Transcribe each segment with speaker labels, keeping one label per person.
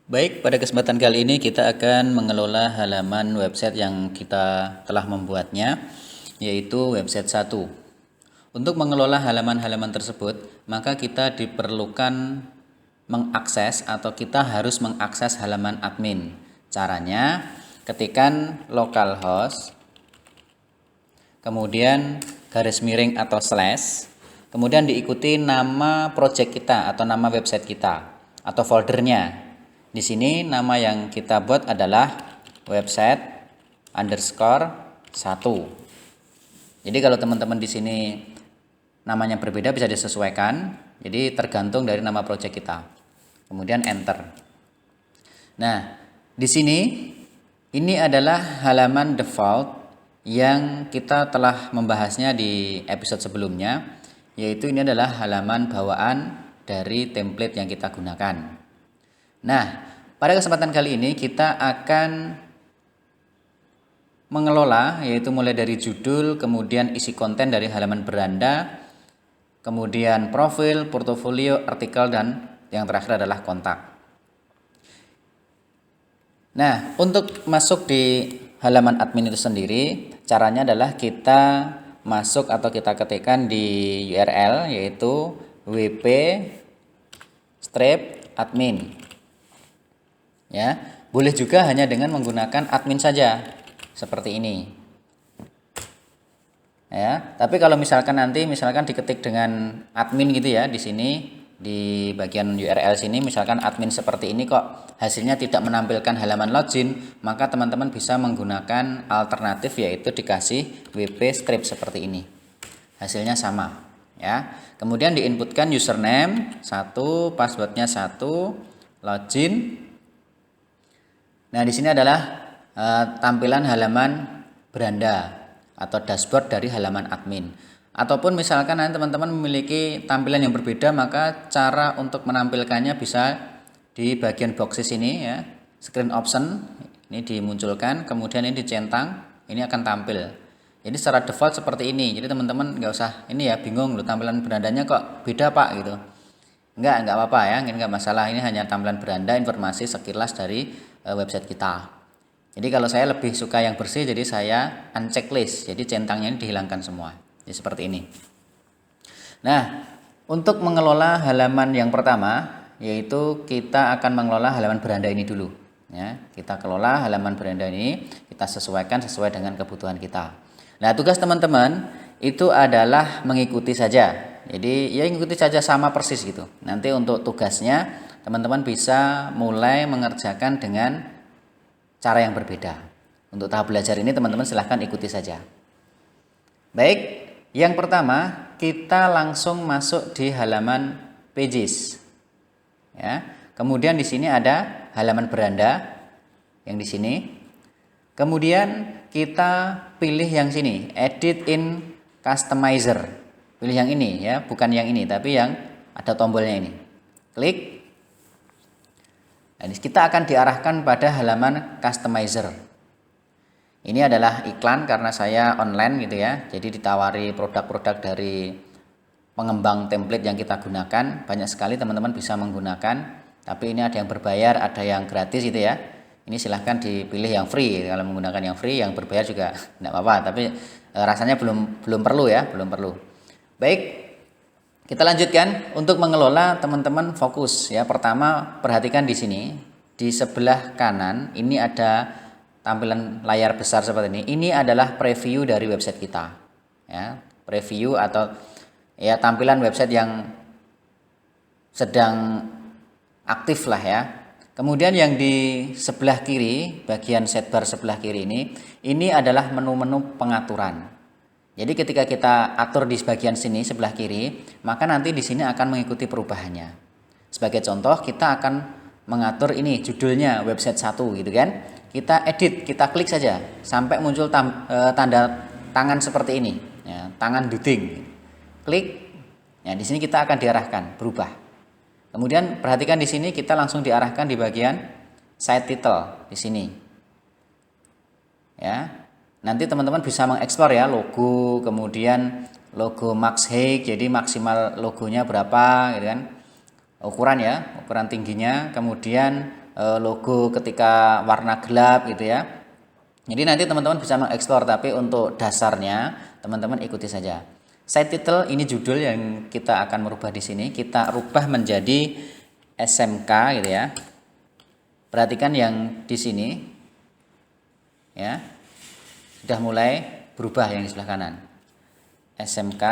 Speaker 1: Baik, pada kesempatan kali ini kita akan mengelola halaman website yang kita telah membuatnya, yaitu website 1. Untuk mengelola halaman-halaman tersebut, maka kita diperlukan mengakses atau kita harus mengakses halaman admin. Caranya, ketikkan localhost, kemudian garis miring atau slash, kemudian diikuti nama project kita atau nama website kita atau foldernya. Di sini nama yang kita buat adalah website underscore 1. Jadi kalau teman-teman di sini namanya berbeda bisa disesuaikan. Jadi tergantung dari nama project kita. Kemudian enter. Nah, di sini ini adalah halaman default yang kita telah membahasnya di episode sebelumnya, yaitu ini adalah halaman bawaan dari template yang kita gunakan. Nah, pada kesempatan kali ini kita akan mengelola, yaitu mulai dari judul, kemudian isi konten dari halaman beranda, kemudian profil, portofolio, artikel, dan yang terakhir adalah kontak. Nah, untuk masuk di halaman admin itu sendiri, caranya adalah kita masuk atau kita ketikkan di URL, yaitu wp-admin. Ya, boleh juga hanya dengan menggunakan admin saja seperti ini. Ya, tapi kalau misalkan nanti diketik dengan admin gitu ya, di sini di bagian URL sini misalkan admin seperti ini kok hasilnya tidak menampilkan halaman login, maka teman-teman bisa menggunakan alternatif, yaitu dikasih wp strip seperti ini. Hasilnya sama, ya. Kemudian diinputkan username 1, passwordnya 1, login. Nah, di sini adalah tampilan halaman beranda atau dashboard dari halaman admin. Ataupun misalkan nanti teman-teman memiliki tampilan yang berbeda, maka cara untuk menampilkannya bisa di bagian boxes ini ya. Screen option ini dimunculkan, kemudian ini dicentang, ini akan tampil. Jadi secara default seperti ini. Jadi teman-teman nggak usah ini ya bingung loh tampilan berandanya kok beda Pak gitu. Enggak apa-apa ya, ini enggak masalah. Ini hanya tampilan beranda, informasi sekilas dari website kita. Jadi kalau saya lebih suka yang bersih, jadi saya unchecklist. Jadi centangnya ini dihilangkan semua. Jadi seperti ini. Nah, untuk mengelola halaman yang pertama, yaitu kita akan mengelola halaman beranda ini dulu. Ya, kita kelola halaman beranda ini, kita sesuaikan sesuai dengan kebutuhan kita. Nah, tugas teman-teman itu adalah mengikuti saja. Jadi ya ikuti saja sama persis gitu. Nanti untuk tugasnya teman-teman bisa mulai mengerjakan dengan cara yang berbeda. Untuk tahap belajar ini teman-teman silahkan ikuti saja. Baik, yang pertama kita langsung masuk di halaman pages. Ya, kemudian di sini ada halaman beranda yang di sini. Kemudian kita pilih yang sini, edit in customizer. Pilih yang ini ya, bukan yang ini, tapi yang ada tombolnya ini. Klik. Nah, kita akan diarahkan pada halaman customizer. Ini adalah iklan karena saya online gitu ya. Jadi ditawari produk-produk dari pengembang template yang kita gunakan. Banyak sekali teman-teman bisa menggunakan. Tapi ini ada yang berbayar, ada yang gratis gitu ya. Ini silahkan dipilih yang free. Kalau menggunakan yang free, yang berbayar juga tidak apa-apa. Tapi rasanya belum perlu ya, belum perlu. Baik, kita lanjutkan. Untuk mengelola teman-teman fokus ya. Pertama perhatikan di sini, di sebelah kanan ini ada tampilan layar besar seperti ini. Ini adalah preview dari website kita. Ya, preview atau ya tampilan website yang sedang aktif lah ya. Kemudian yang di sebelah kiri, bagian sidebar sebelah kiri ini adalah menu-menu pengaturan. Jadi ketika kita atur di bagian sini sebelah kiri, maka nanti di sini akan mengikuti perubahannya. Sebagai contoh, kita akan mengatur ini judulnya website 1 gitu kan. Kita edit, kita klik saja sampai muncul tanda tangan seperti ini, ya, tangan duting. Klik. Ya, di sini kita akan diarahkan berubah. Kemudian perhatikan di sini kita langsung diarahkan di bagian site title di sini. Ya. Nanti teman-teman bisa mengeksplor ya logo, kemudian logo max height, jadi maksimal logonya berapa gitu kan. Ukuran ya, ukuran tingginya, kemudian logo ketika warna gelap gitu ya. Jadi nanti teman-teman bisa mengeksplor, tapi untuk dasarnya teman-teman ikuti saja. Site title ini judul yang kita akan merubah di sini, kita rubah menjadi SMK gitu ya. Perhatikan yang di sini ya. Sudah mulai berubah yang di sebelah kanan. SMK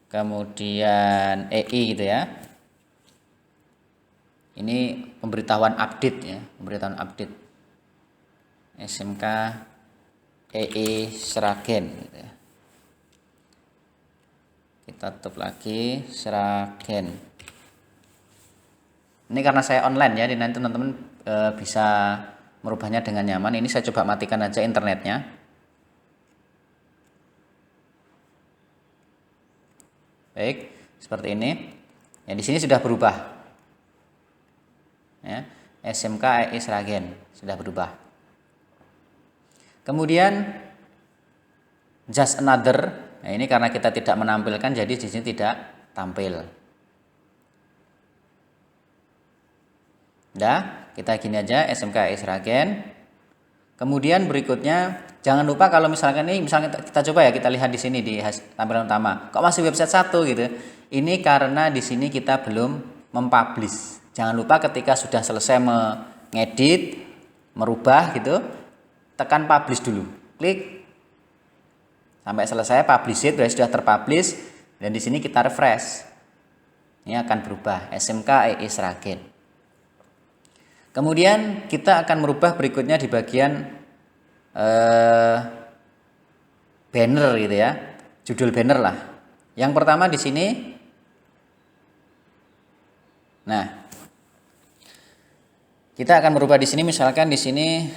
Speaker 1: kemudian EI gitu ya. Ini pemberitahuan update ya, pemberitahuan update. SMK EI Sragen gitu ya. Kita tutup lagi Sragen. Ini karena saya online ya, jadi nanti teman-teman bisa merubahnya dengan nyaman. Ini saya coba matikan aja internetnya. Baik, seperti ini. Ya, di sini sudah berubah. Ya, SMK EI Sragen sudah berubah. Kemudian just another. Nah, ini karena kita tidak menampilkan, jadi di sini tidak tampil. Udah, kita gini aja SMK EI Sragen. Kemudian berikutnya jangan lupa kalau misalkan ini misalnya kita coba ya, kita lihat di sini di tampilan utama. Kok masih website 1 gitu? Ini karena di sini kita belum mempublish. Jangan lupa ketika sudah selesai mengedit, merubah gitu, tekan publish dulu. Klik sampai selesai, publish it, sudah terpublish, dan di sini kita refresh. Ini akan berubah SMK EI Sragen. Kemudian kita akan merubah berikutnya di bagian banner gitu ya, judul banner lah. Yang pertama di sini. Nah, kita akan merubah di sini, misalkan di sini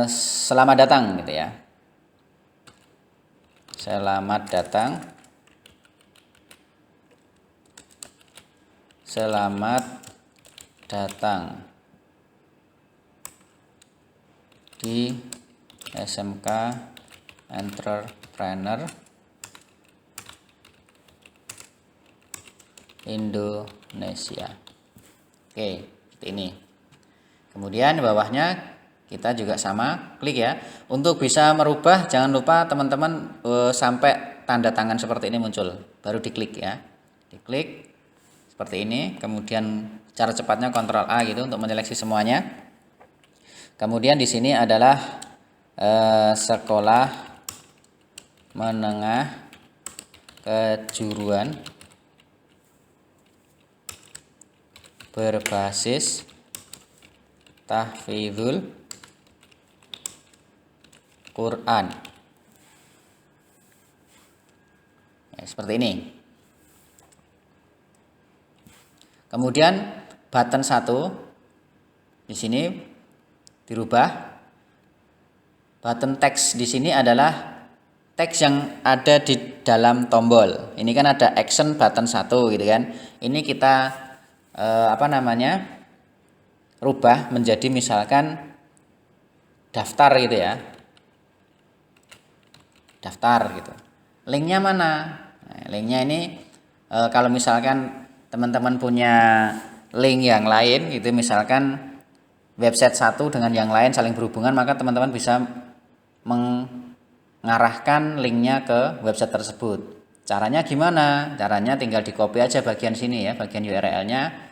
Speaker 1: selamat datang gitu ya. Selamat datang. Selamat datang di SMK Entrepreneur Indonesia. Oke, seperti ini. Kemudian di bawahnya kita juga sama, klik ya. Untuk bisa merubah jangan lupa teman-teman sampai tanda tangan seperti ini muncul, baru diklik ya. Diklik seperti ini, kemudian cara cepatnya Ctrl A gitu untuk menyeleksi semuanya. Kemudian di sini adalah sekolah menengah kejuruan berbasis tahfidzul Quran. Ya, seperti ini. Kemudian button 1 di sini dirubah. Button teks di sini adalah teks yang ada di dalam tombol. Ini kan ada action button 1 gitu kan. Ini kita rubah menjadi misalkan daftar gitu ya. Daftar gitu. Linknya mana? Nah, linknya ini kalau misalkan teman-teman punya link yang lain gitu, misalkan website 1 dengan yang lain saling berhubungan, maka teman-teman bisa mengarahkan linknya ke website tersebut. Caranya gimana? Caranya tinggal di copy aja bagian sini ya, bagian URL-nya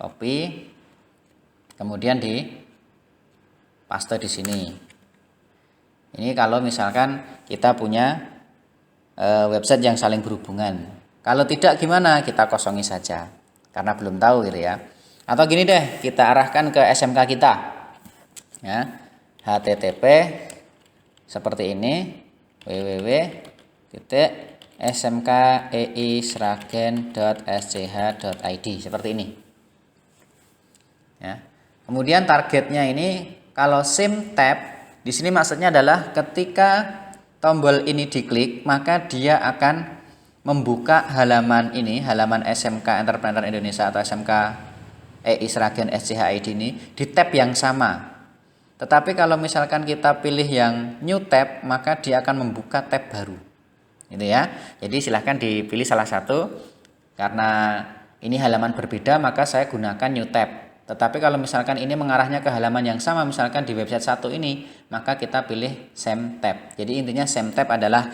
Speaker 1: copy, kemudian di paste di sini. Ini kalau misalkan kita punya website yang saling berhubungan. Kalau tidak gimana? Kita kosongi saja karena belum tahu gitu ya. Atau gini deh, kita arahkan ke SMK kita. Ya. HTTP seperti ini, www.smkeisragen.sch.id seperti ini. Ya. Kemudian targetnya ini kalau sim tab di sini maksudnya adalah ketika tombol ini diklik, maka dia akan membuka halaman ini, halaman SMK Entrepreneur Indonesia atau SMK EI Sragen SCHID ini di tab yang sama. Tetapi kalau misalkan kita pilih yang new tab, maka dia akan membuka tab baru. Gitu ya. Jadi silahkan dipilih salah satu, karena ini halaman berbeda, maka saya gunakan new tab. Tetapi kalau misalkan ini mengarahnya ke halaman yang sama, misalkan di website 1 ini, maka kita pilih same tab. Jadi intinya same tab adalah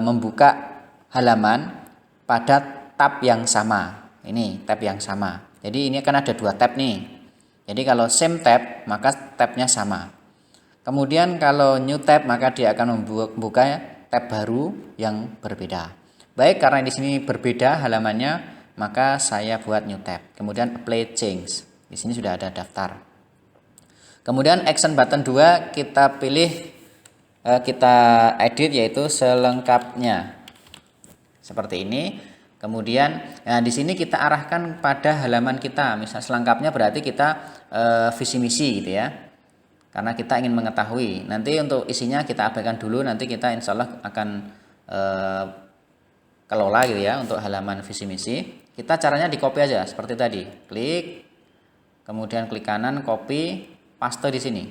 Speaker 1: membuka halaman pada tab yang sama. Ini tab yang sama. Jadi ini kan ada 2 tab nih. Jadi kalau same tab, maka tabnya sama. Kemudian kalau new tab, maka dia akan membuka tab baru yang berbeda. Baik, karena di sini berbeda halamannya, maka saya buat new tab. Kemudian apply change. Di sini sudah ada daftar. Kemudian action button 2 kita pilih, kita edit yaitu selengkapnya. Seperti ini. Kemudian di sini kita arahkan pada halaman kita. Misal selengkapnya berarti kita visi misi gitu ya. Karena kita ingin mengetahui. Nanti untuk isinya kita abaikan dulu, nanti kita insya Allah akan kelola gitu ya untuk halaman visi misi. Kita caranya di copy aja seperti tadi. Klik, kemudian klik kanan, copy, paste di sini.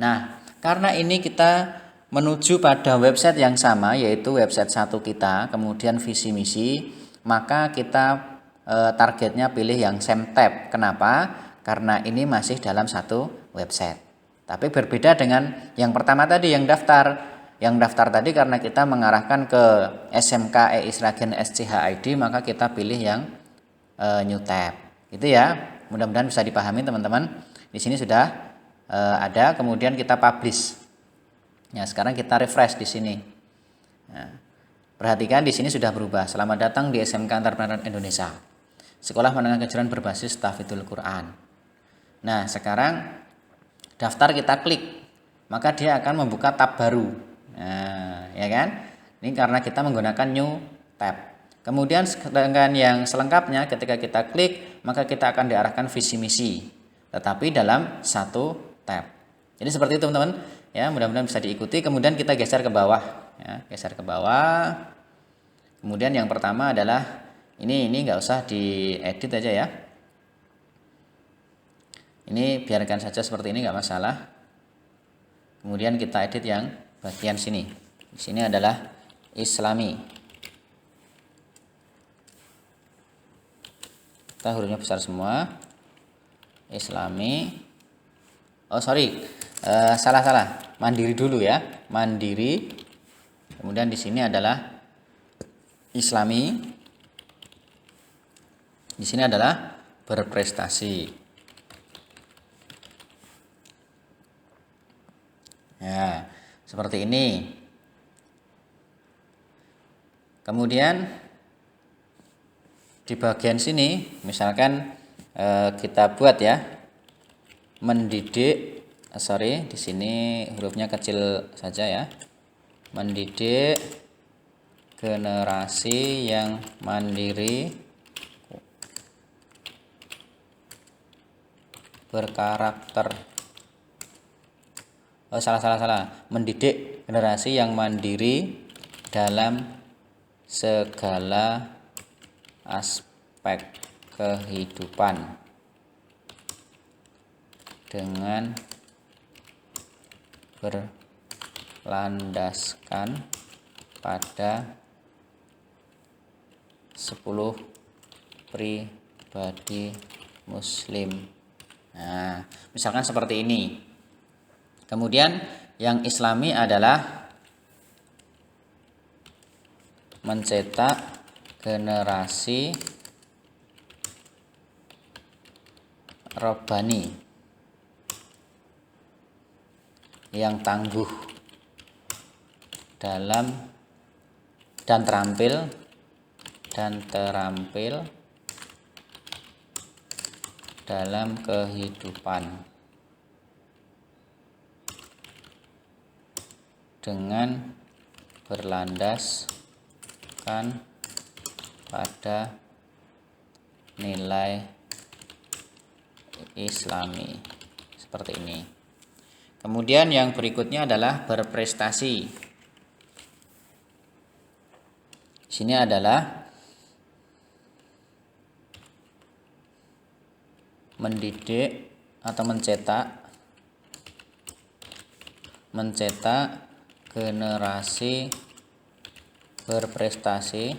Speaker 1: Nah, karena ini kita menuju pada website yang sama, yaitu website 1 kita, kemudian visi misi, maka kita targetnya pilih yang same tab. Kenapa? Karena ini masih dalam satu website. Tapi berbeda dengan yang pertama tadi, yang daftar. Yang daftar tadi karena kita mengarahkan ke SMK EI Sragen SCH ID, maka kita pilih yang new tab. Itu ya. Mudah-mudahan bisa dipahami teman-teman. Di sini sudah ada, kemudian kita publish. Ya, sekarang kita refresh di sini. Nah, perhatikan di sini sudah berubah. Selamat datang di SMK Entrepreneur Indonesia. Sekolah Menengah Kejuruan berbasis Tahfidzul Quran. Nah, sekarang daftar kita klik, maka dia akan membuka tab baru. Nah, ya kan? Ini karena kita menggunakan new tab. Kemudian sedangkan yang selengkapnya ketika kita klik, maka kita akan diarahkan visi misi, tetapi dalam satu tab. Jadi seperti itu teman-teman. Ya, mudah-mudahan bisa diikuti. Kemudian kita geser ke bawah. Ya, geser ke bawah. Kemudian yang pertama adalah ini nggak usah diedit aja ya. Ini biarkan saja seperti ini, nggak masalah. Kemudian kita edit yang bagian sini. Di sini adalah Islami. Kita hurufnya besar semua. Islami. Oh sorry, salah. Mandiri dulu ya. Mandiri. Kemudian di sini adalah Islami. Di sini adalah berprestasi. Ya, seperti ini. Kemudian di bagian sini misalkan kita buat ya, mendidik, di sini hurufnya kecil saja ya. Mendidik generasi yang mandiri, berkarakter. Oh, salah. Mendidik generasi yang mandiri dalam segala aspek kehidupan dengan berlandaskan pada 10 pribadi muslim. Nah, misalkan seperti ini. Kemudian yang Islami adalah mencetak generasi robbani yang tangguh dalam dan terampil dalam kehidupan dengan berlandaskan pada nilai Islami. Seperti ini. Kemudian yang berikutnya adalah berprestasi. Di sini adalah mendidik atau mencetak generasi berprestasi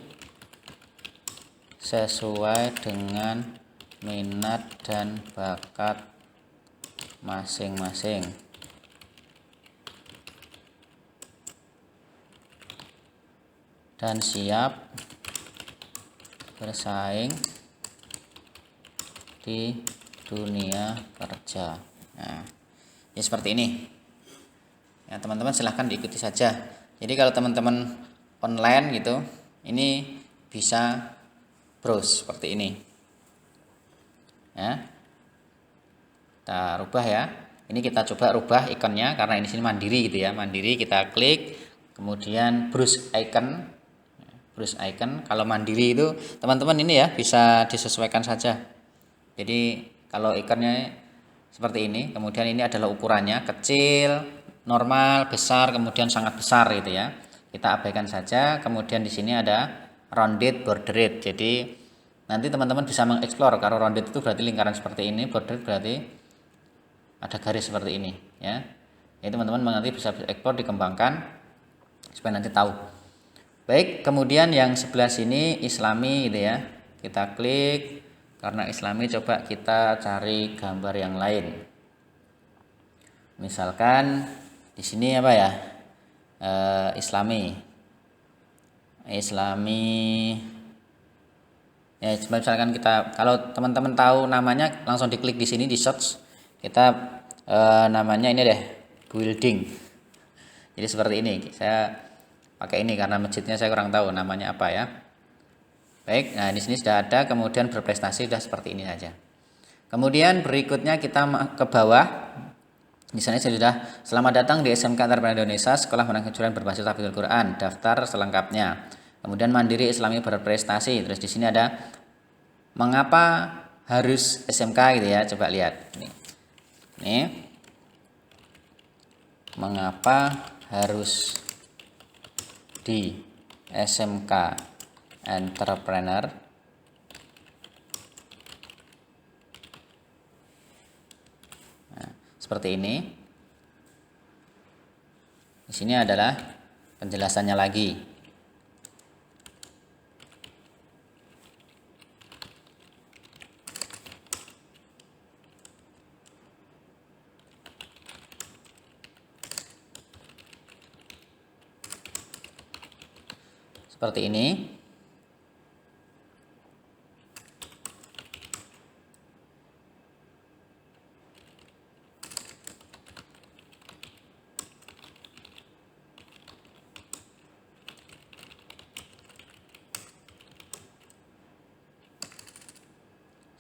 Speaker 1: sesuai dengan minat dan bakat masing-masing. Dan siap bersaing di dunia kerja. Nah, ya seperti ini. Ya, teman-teman silahkan diikuti saja. Jadi kalau teman-teman online gitu, ini bisa browse seperti ini. Ya. Kita rubah ya. Ini kita coba rubah ikonnya karena ini sini mandiri gitu ya. Mandiri kita klik, kemudian browse icon. Browse icon. Kalau mandiri itu teman-teman ini ya bisa disesuaikan saja. Jadi kalau ikonnya seperti ini, kemudian ini adalah ukurannya kecil, normal, besar, kemudian sangat besar gitu ya. Kita abaikan saja. Kemudian di sini ada rounded, bordered. Jadi nanti teman-teman bisa mengeksplor. Kalau rounded itu berarti lingkaran seperti ini, bordered berarti ada garis seperti ini ya. Jadi teman-teman nanti bisa eksplor, dikembangkan supaya nanti tahu. Baik, kemudian yang sebelah sini Islami gitu ya. Kita klik. Karena Islami coba kita cari gambar yang lain. Misalkan di sini apa ya? Islami. Ya, misalkan kita kalau teman-teman tahu namanya langsung diklik di sini di search. Kita namanya ini deh, building. Jadi seperti ini. Saya pakai ini karena masjidnya saya kurang tahu namanya apa ya. Baik, nah di sini sudah ada, kemudian berprestasi sudah seperti ini saja. Kemudian berikutnya kita ke bawah. Di sana sudah selamat datang di SMK Entrepreneur Indonesia, Sekolah Menengah Kejuruan Berbasis Tahfidzul Quran, daftar selengkapnya. Kemudian mandiri Islami berprestasi. Terus di sini ada mengapa harus SMK gitu ya. Coba lihat. Ini. Mengapa harus di SMK Entrepreneur? Nah, seperti ini. Di sini adalah penjelasannya lagi. Seperti ini.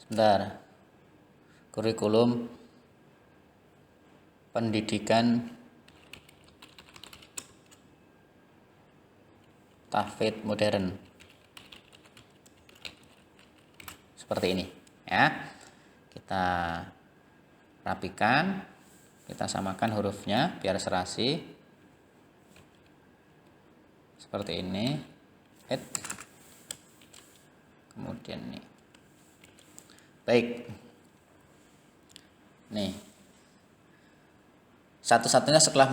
Speaker 1: Sebentar. Kurikulum pendidikan tahfidz modern. Seperti ini ya. Kita rapikan, kita samakan hurufnya biar serasi. Seperti ini. Kemudian nih. Baik. Nih. Satu-satunya sekolah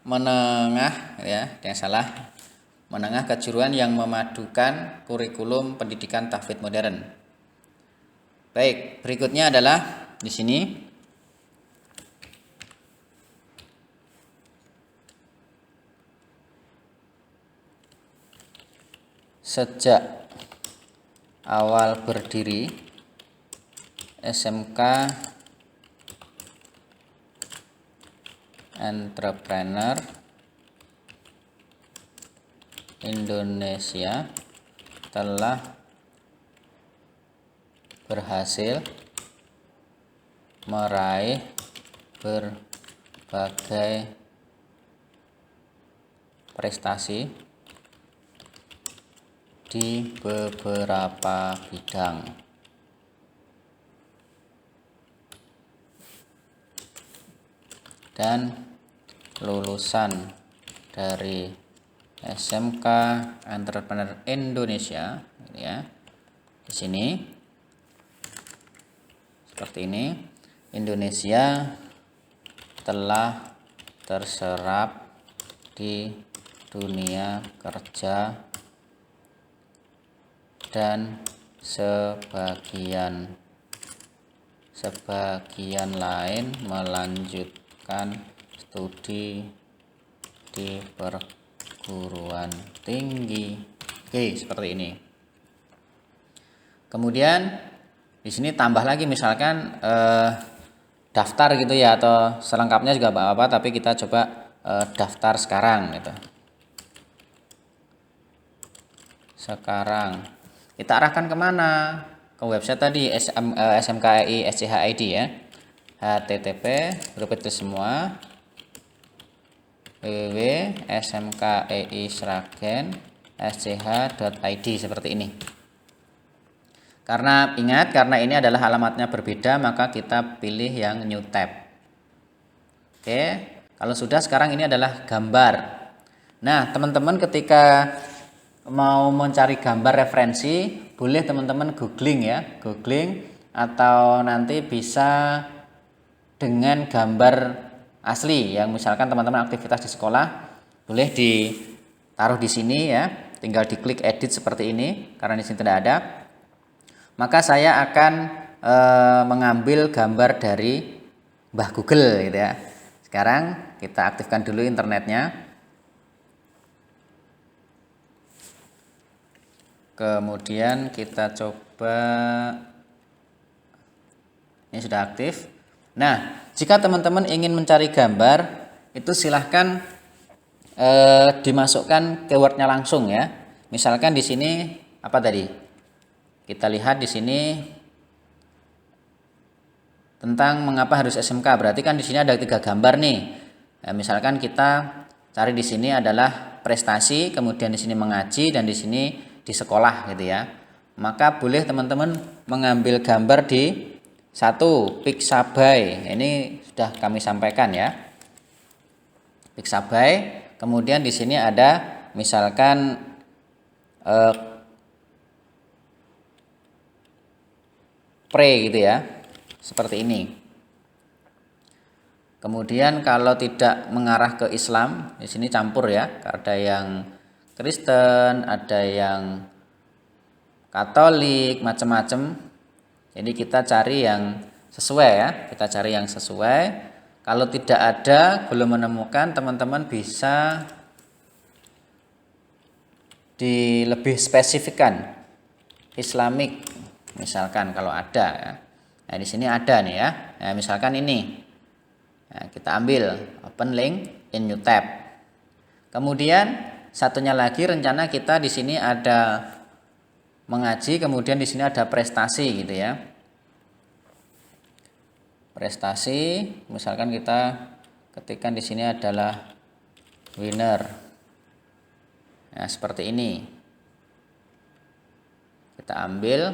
Speaker 1: menengah ya, yang salah. Menengah kejuruan yang memadukan kurikulum pendidikan tahfidz modern. Baik, berikutnya adalah di sini sejak awal berdiri SMK Entrepreneur Indonesia telah berhasil meraih berbagai prestasi di beberapa bidang. Dan lulusan dari SMK Entrepreneur Indonesia ya. Di sini seperti ini, Indonesia telah terserap di dunia kerja dan sebagian lain melanjutkan studi di perguruan tinggi. Oke, seperti ini. Kemudian di sini tambah lagi misalkan daftar gitu ya, atau selengkapnya juga apa-apa, tapi kita coba daftar sekarang gitu. Sekarang kita arahkan kemana? Ke website tadi SMKEI SCHID ya. HTTP berikut itu semua www.smkei-sragen.sch.id seperti ini. Karena ingat, karena ini adalah alamatnya berbeda, maka kita pilih yang new tab. Oke, kalau sudah, sekarang ini adalah gambar. Nah, teman-teman ketika mau mencari gambar referensi, boleh teman-teman googling ya, googling, atau nanti bisa dengan gambar asli yang misalkan teman-teman aktivitas di sekolah, boleh ditaruh di sini ya, tinggal diklik edit seperti ini, karena di sini tidak ada. Maka saya akan mengambil gambar dari Mbah Google gitu ya. Sekarang kita aktifkan dulu internetnya. Kemudian kita coba, ini sudah aktif. Nah, jika teman-teman ingin mencari gambar, itu silahkan dimasukkan keywordnya langsung ya. Misalkan di sini apa tadi? Kita lihat di sini tentang mengapa harus SMK. Berarti kan di sini ada 3 gambar nih. Nah, misalkan kita cari di sini adalah prestasi, kemudian di sini mengaji, dan di sini di sekolah gitu ya. Maka boleh teman-teman mengambil gambar di 1 Pixabay. Ini sudah kami sampaikan ya. Pixabay. Kemudian di sini ada misalkan pre gitu ya, seperti ini. Kemudian kalau tidak mengarah ke Islam, di sini campur ya, ada yang Kristen, ada yang Katolik, macam-macam. Jadi kita cari yang sesuai ya, kita cari yang sesuai. Kalau tidak ada, belum menemukan, teman-teman bisa lebih spesifikkan Islamic, misalkan kalau ada ya. Nah, di sini ada nih ya. Nah, misalkan ini. Nah, kita ambil open link in new tab. Kemudian satunya lagi, rencana kita di sini ada mengaji, kemudian di sini ada prestasi gitu ya. Prestasi, misalkan kita ketikkan di sini adalah winner. Nah, seperti ini. Kita ambil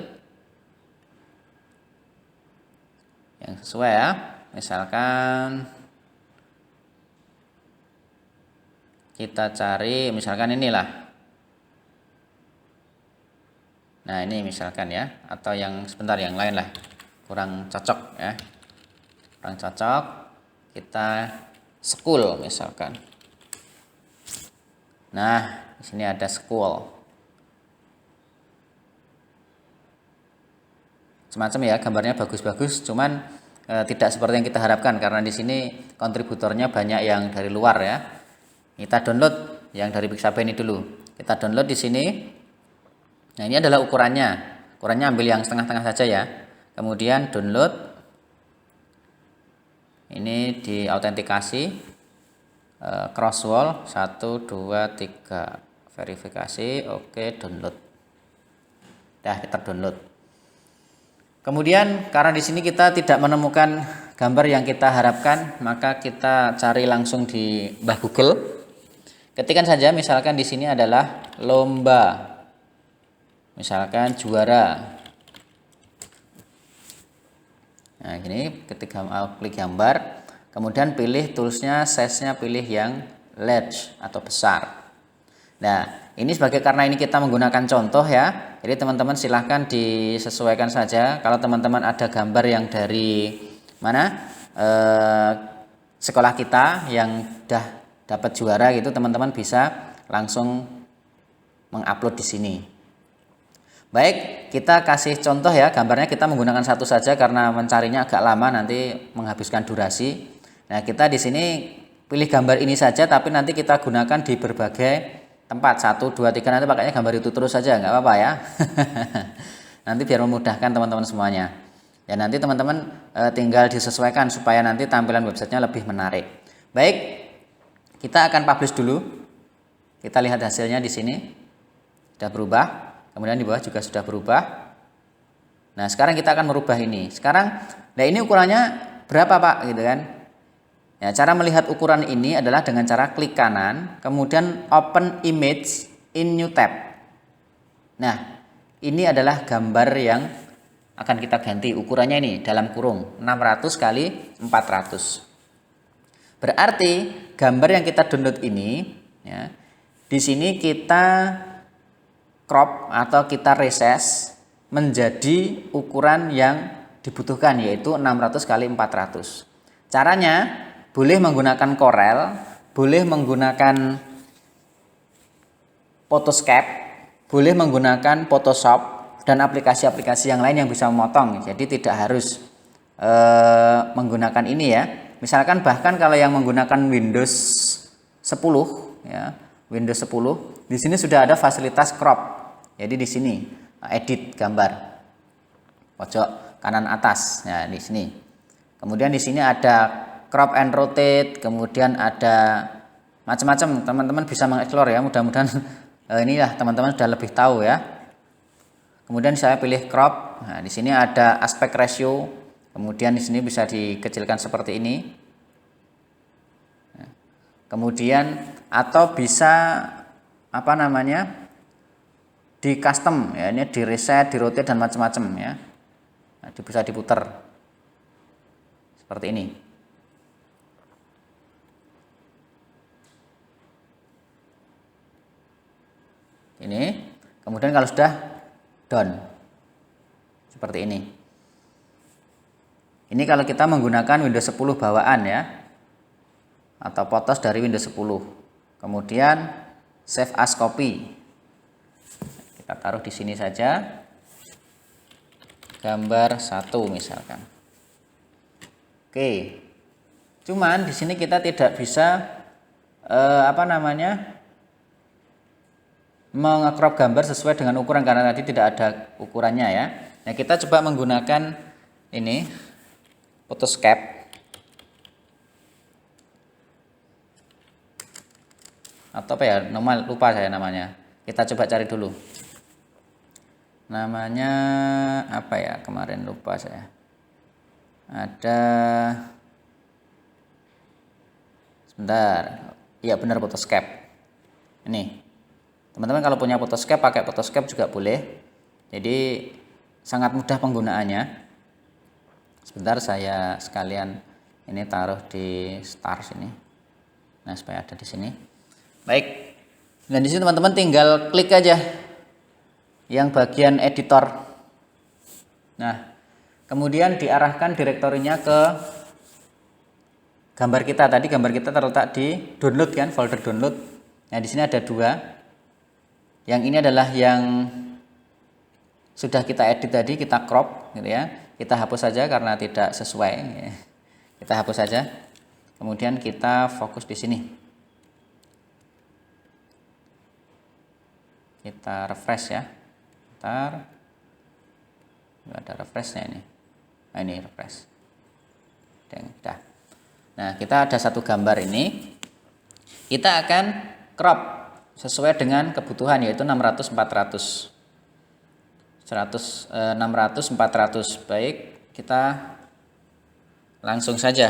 Speaker 1: yang sesuai ya. Misalkan kita cari misalkan inilah. Nah, ini misalkan ya, atau yang sebentar yang lain lah. Kurang cocok ya. Kurang cocok. Kita school misalkan. Nah, di sini ada school. Semacam ya, gambarnya bagus-bagus, cuman tidak seperti yang kita harapkan, karena di sini kontributornya banyak yang dari luar ya. Kita download yang dari Pixabay ini dulu. Kita download di sini. Nah, ini adalah ukurannya. Ukurannya ambil yang setengah-tengah saja ya. Kemudian download. Ini diautentikasi. Crosswall 1 2 3. Verifikasi, oke, download. Dah, kita download. Kemudian karena di sini kita tidak menemukan gambar yang kita harapkan, maka kita cari langsung di Mbah Google. Ketikkan saja misalkan di sini adalah lomba. Misalkan juara. Nah, ini ketika klik gambar, kemudian pilih toolsnya, size-nya pilih yang large atau besar. Nah, ini karena ini kita menggunakan contoh ya. Jadi teman-teman silahkan disesuaikan saja. Kalau teman-teman ada gambar yang dari mana sekolah kita yang udah dapat juara gitu, teman-teman bisa langsung mengupload di sini. Baik, kita kasih contoh ya, gambarnya kita menggunakan satu saja karena mencarinya agak lama, nanti menghabiskan durasi. Nah, kita di sini pilih gambar ini saja, tapi nanti kita gunakan di berbagai tempat, 1, 2, 3, nanti pakainya gambar itu terus saja, nggak apa-apa ya. Nanti biar memudahkan teman-teman semuanya. Ya, nanti teman-teman tinggal disesuaikan supaya nanti tampilan websitenya lebih menarik. Baik, kita akan publish dulu. Kita lihat hasilnya di sini sudah berubah. Kemudian di bawah juga sudah berubah. Nah, sekarang kita akan merubah ini. Sekarang, nah ini ukurannya berapa Pak? Gitu kan? Ya, cara melihat ukuran ini adalah dengan cara klik kanan, kemudian open image in new tab. Nah, ini adalah gambar yang akan kita ganti. Ukurannya ini dalam kurung 600 kali 400. Berarti gambar yang kita download ini, ya, di sini kita crop atau kita resize menjadi ukuran yang dibutuhkan, yaitu 600 kali 400. Caranya boleh menggunakan Corel, boleh menggunakan Photoscape, boleh menggunakan Photoshop dan aplikasi-aplikasi yang lain yang bisa memotong. Jadi tidak harus menggunakan ini ya. Misalkan bahkan kalau yang menggunakan Windows 10 ya, Windows 10 di sini sudah ada fasilitas crop. Jadi di sini edit gambar pojok kanan atas. Nah, di sini. Kemudian di sini ada crop and rotate, kemudian ada macam-macam. Teman-teman bisa mengeksplor ya. Mudah-mudahan inilah teman-teman sudah lebih tahu ya. Kemudian saya pilih crop. Nah, di sini ada aspect ratio. Kemudian di sini bisa dikecilkan seperti ini. Kemudian atau bisa apa namanya? Di custom ya, ini di reset, di rotate dan macam-macam ya. Nah, bisa diputar seperti ini. Ini, kemudian kalau sudah done seperti ini. Ini kalau kita menggunakan Windows 10 bawaan ya, atau potos dari Windows 10. Kemudian save as copy. Kita taruh di sini saja, gambar 1 misalkan. Oke, cuman di sini kita tidak bisa mengecrop gambar sesuai dengan ukuran karena tadi tidak ada ukurannya ya. Nah, kita coba menggunakan ini Photoscape atau apa ya, normal, lupa saya namanya. Kita coba cari dulu. Namanya apa ya, kemarin lupa saya. Ada, sebentar, iya benar, Photoscape. Ini teman-teman kalau punya Photoscape, pakai Photoscape juga boleh. Jadi sangat mudah penggunaannya. Sebentar saya sekalian ini taruh di start sini. Nah, supaya ada di sini. Baik. Dan di sini teman-teman tinggal klik aja yang bagian editor. Nah, kemudian diarahkan direktorinya ke gambar kita. Tadi gambar kita terletak di download kan, folder download. Nah, di sini ada 2. Yang ini adalah yang sudah kita edit tadi, kita crop gitu ya. Kita hapus saja karena tidak sesuai. Kita hapus saja. Kemudian kita fokus di sini. Kita refresh ya. Ntar ada refreshnya ini. Nah, ini refresh. Dah. Nah, kita ada satu gambar ini. Kita akan crop sesuai dengan kebutuhan, yaitu 600 400. 600 400. Baik, kita langsung saja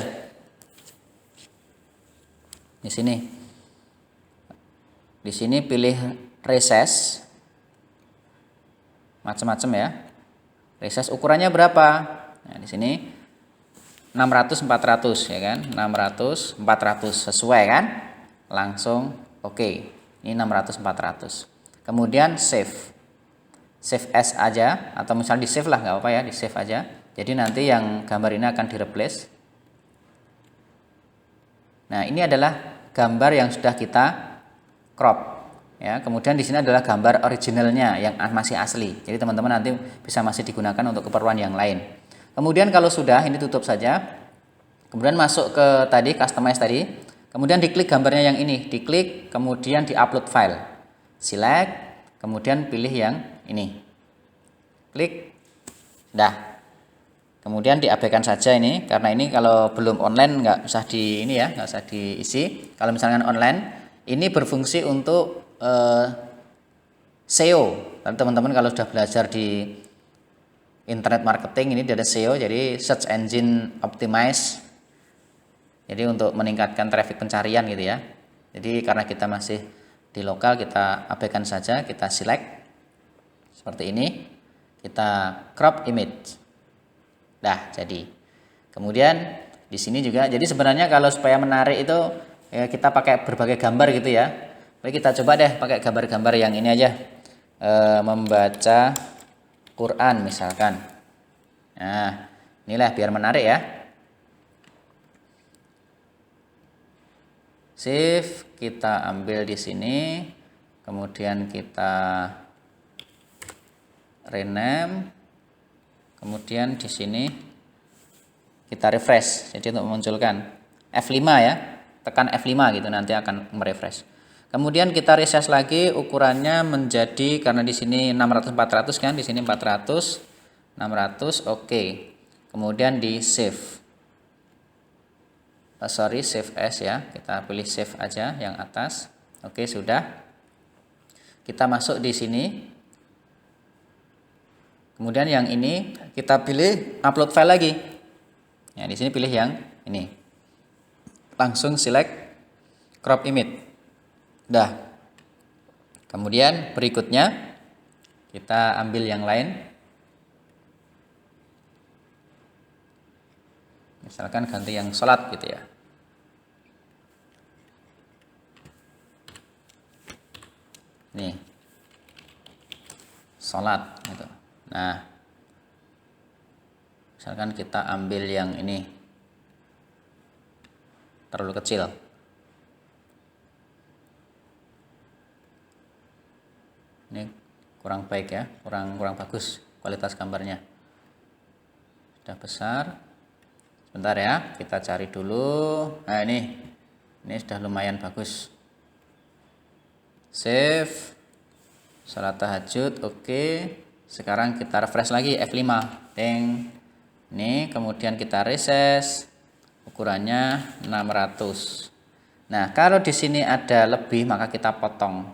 Speaker 1: di sini. Di sini pilih resize, macam-macam ya. Resize ukurannya berapa? Nah, di sini 600 400 ya kan? 600 400 sesuai kan? Langsung oke. Ini 600 400. Kemudian save. Save as aja atau misalnya di save lah, nggak apa ya, di save aja. Jadi nanti yang gambar ini akan di replace. Nah, ini adalah gambar yang sudah kita crop. Ya, kemudian di sini adalah gambar originalnya yang masih asli. Jadi teman-teman nanti bisa masih digunakan untuk keperluan yang lain. Kemudian kalau sudah, ini tutup saja. Kemudian masuk ke tadi customize tadi. Kemudian diklik gambarnya yang ini, diklik, kemudian di-upload file. Select, kemudian pilih yang ini. Klik. Dah. Kemudian diabaikan saja ini, karena ini kalau belum online nggak usah di ini ya, nggak usah diisi. Kalau misalkan online, ini berfungsi untuk SEO. Nanti teman-teman kalau sudah belajar di internet marketing, ini ada SEO, jadi search engine optimize. Jadi untuk meningkatkan traffic pencarian gitu ya. Jadi karena kita masih di lokal, kita abaikan saja, kita select seperti ini, kita crop image. Dah jadi. Kemudian di sini juga, jadi sebenarnya kalau supaya menarik itu ya kita pakai berbagai gambar gitu ya. Baik, kita coba deh pakai gambar-gambar yang ini aja. Membaca Quran misalkan. Nah, inilah biar menarik ya. Save, kita ambil di sini, kemudian kita rename, kemudian di sini kita refresh. Jadi untuk memunculkan F5 ya, tekan F5 gitu nanti akan merefresh. Kemudian kita resize lagi ukurannya menjadi, karena di sini 600 400 kan, di sini 400 600, oke. Kemudian di save. Save as ya, kita pilih save aja yang atas. Oke, sudah. Kita masuk di sini. Kemudian yang ini kita pilih upload file lagi. Ya, di sini pilih yang ini. Langsung select crop image. Dah. Kemudian berikutnya kita ambil yang lain. Misalkan ganti yang sholat gitu ya. Nih, sholat gitu. Nah, misalkan kita ambil yang ini, terlalu kecil. Ini kurang baik ya, kurang bagus kualitas gambarnya. Sudah besar. Sebentar ya, kita cari dulu. Nah ini sudah lumayan bagus. Save, salat tahajud, oke. Sekarang kita refresh lagi F5, deng. Ini kemudian kita resize, ukurannya 600. Nah kalau di sini ada lebih maka kita potong.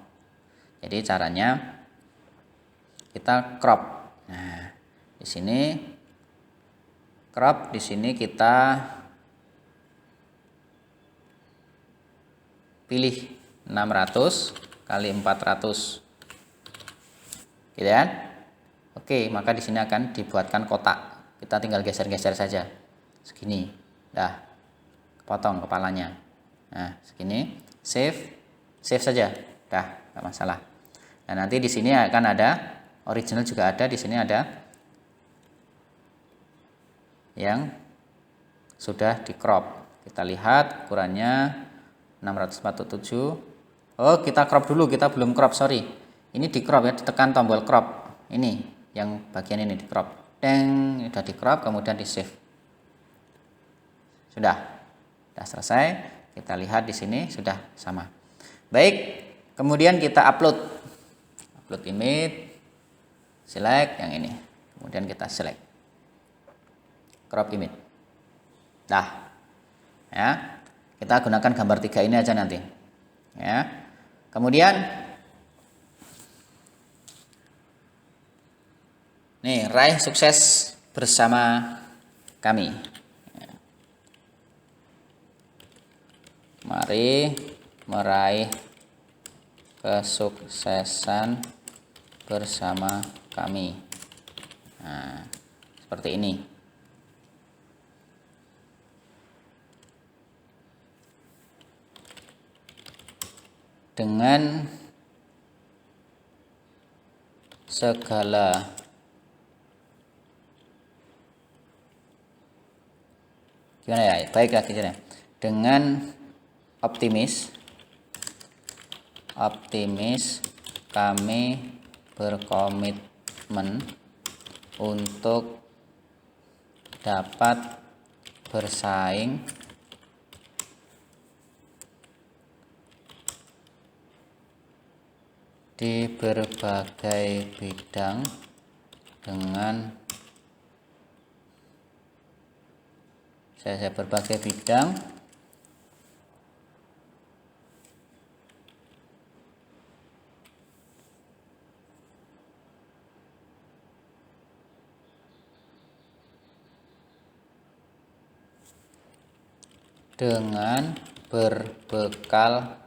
Speaker 1: Jadi caranya kita crop. Nah di sini crop, di sini kita pilih 600 kali 400, gitu kan? Oke, maka di sini akan dibuatkan kotak. Kita tinggal geser-geser saja, segini, dah, potong kepalanya. Nah, segini, save saja, dah, nggak masalah. Nah, nanti di sini akan ada original juga ada, di sini ada yang sudah di crop. Kita lihat ukurannya 647. Oh, kita crop dulu, kita belum crop, sorry. Ini di crop ya, ditekan tombol crop. Ini yang bagian ini di crop. Deng, sudah di crop, kemudian di save. Sudah selesai. Kita lihat di sini sudah sama. Baik, kemudian kita upload image, select yang ini. Kemudian kita select crop image. Nah, ya, kita gunakan gambar 3 ini aja nanti. Ya. Kemudian nih, raih sukses bersama kami. Mari meraih kesuksesan bersama kami. Nah, seperti ini. Dengan segala gimana ya? Baik lagi ya. Dengan optimis optimis, kami berkomitmen untuk dapat bersaing di berbagai bidang dengan berbagai bidang dengan berbekal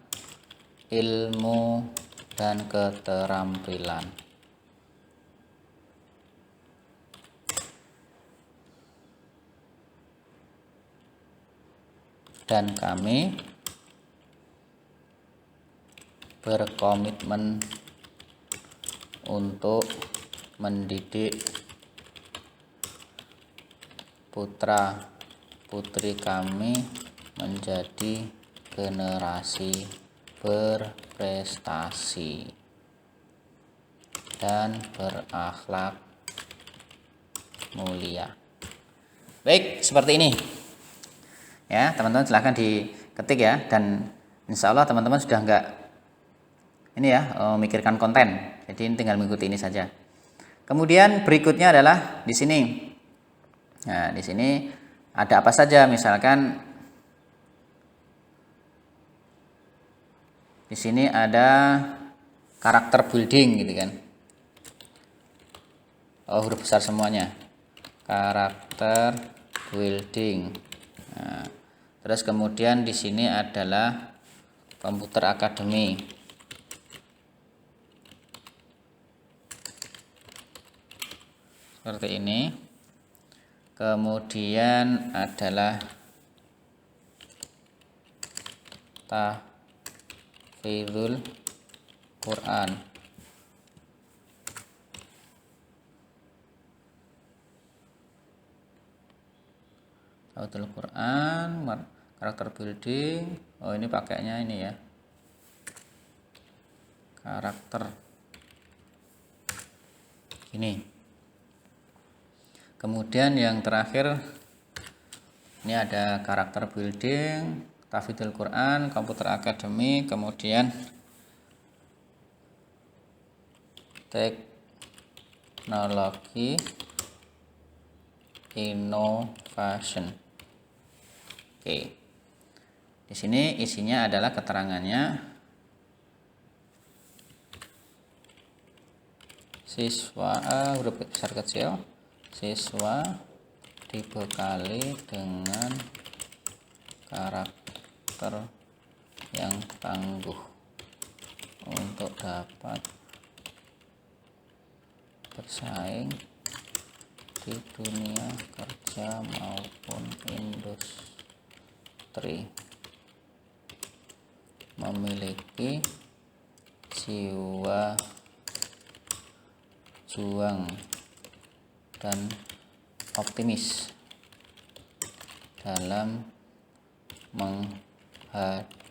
Speaker 1: ilmu dan keterampilan. Dan kami berkomitmen untuk mendidik putra-putri kami menjadi generasi berprestasi dan berakhlak mulia. Baik, seperti ini. Ya, teman-teman silahkan diketik ya, dan insya Allah teman-teman sudah enggak ini ya memikirkan konten. Jadi tinggal mengikuti ini saja. Kemudian berikutnya adalah di sini. Nah, di sini ada apa saja, misalkan di sini ada karakter building gitu kan. Oh, huruf besar semuanya. Karakter building. Nah, terus kemudian di sini adalah komputer academy. Seperti ini. Kemudian adalah tahfidzul Quran. Tahfidzul Quran, karakter building. Oh, ini pakainya ini ya. Karakter. Ini. Kemudian yang terakhir ini ada karakter building, tahfidzul Quran, komputer academy, kemudian teknologi innovation. Oke. Di sini isinya adalah keterangannya. Siswa huruf besar kecil. Siswa dibekali dengan karakter yang tangguh untuk dapat bersaing di dunia kerja maupun industri, memiliki jiwa juang dan optimis dalam menghadapi